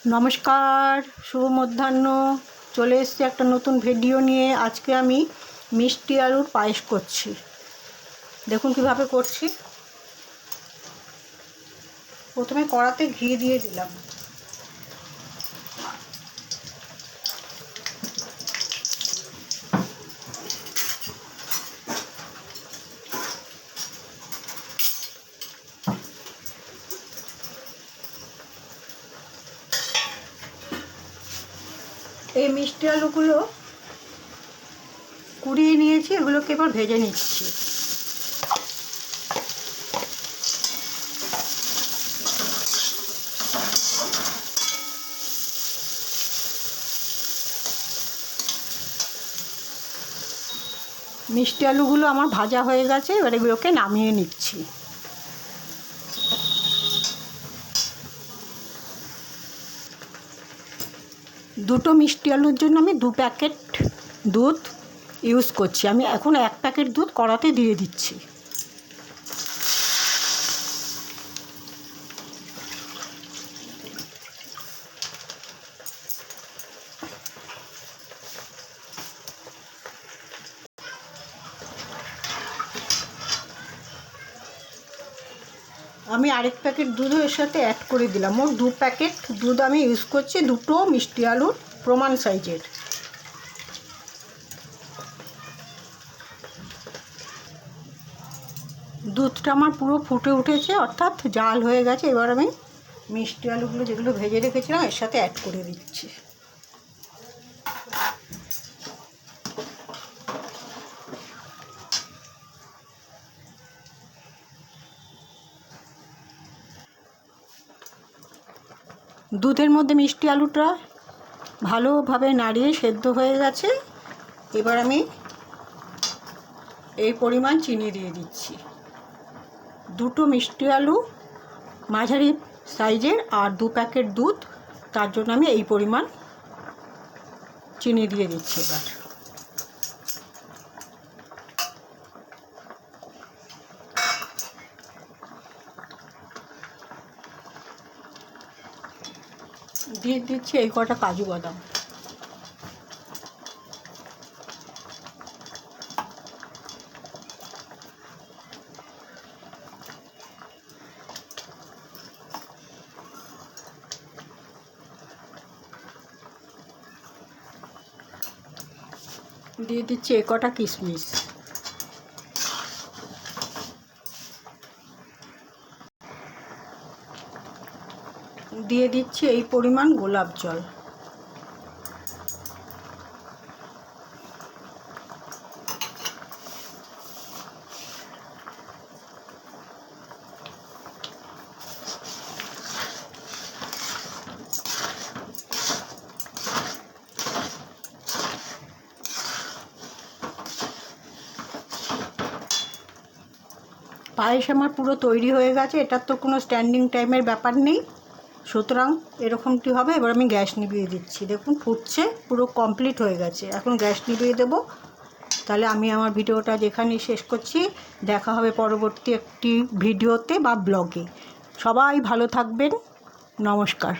নমস্কার, শুভ মধ্যাহ্ন। চলে এসেছি একটা নতুন ভিডিও নিয়ে। আজকে আমি মিষ্টি আলুর পায়েস করছি। দেখুন কিভাবে করছি। প্রথমে কড়াতে ঘি দিয়ে দিলাম। এই মিষ্টি আলুগুলো কুড়িয়ে নিয়েছি, এগুলোকে এবার ভেজে নিচ্ছি। মিষ্টি আলুগুলো আমার ভাজা হয়ে গেছে, এবার এগুলোকে নামিয়ে নিচ্ছি। দুটো মিষ্টি আলুর জন্য আমি 2 প্যাকেট দুধ ইউজ করছি। আমি এখন 1 প্যাকেট দুধ কড়াতে দিয়ে দিচ্ছি। আমি আরেক প্যাকেট দুধও এর সাথে অ্যাড করে দিলাম। ওর 2 প্যাকেট দুধ আমি ইউজ করছি, দুটো মিষ্টি আলুর প্রমাণ সাইজের। দুধটা আমার পুরো ফুটে উঠেছে, অর্থাৎ জাল হয়ে গেছে। এবার আমি মিষ্টি আলুগুলো যেগুলো ভেজে রেখেছিলাম এর সাথে অ্যাড করে দিচ্ছি। দুধের মধ্যে মিষ্টি আলুটা ভালোভাবে নাড়িয়ে সেদ্ধ হয়ে গেছে। এবার আমি এই পরিমাণ চিনি দিয়ে দিচ্ছি। দুটো মিষ্টি আলু মাঝারি সাইজের আর 2 প্যাকেট দুধ, তার জন্য আমি এই পরিমাণ চিনি দিয়ে দিচ্ছি। এবার দিয়ে দিচ্ছি এই কটা কাজু বাদাম। দিয়ে দিচ্ছি এই কটা কিশমিশ। দিয়ে দিচ্ছি এই পরিমাণ গোলাপ জল। পায়েস আমার পুরো তৈরি হয়ে গেছে। এটার তো কোনো স্ট্যান্ডিং টাইমের ব্যাপার নেই, সুতরাং এরকমটি হবে। এবার আমি গ্যাস নিভিয়ে দিচ্ছি। দেখুন ফুটছে, পুরো কমপ্লিট হয়ে গেছে। এখন গ্যাস নিভিয়ে দেবো। তাহলে আমি আমার ভিডিওটা যেখানেই শেষ করছি। দেখা হবে পরবর্তী একটি ভিডিওতে বা ব্লগে। সবাই ভালো থাকবেন। নমস্কার।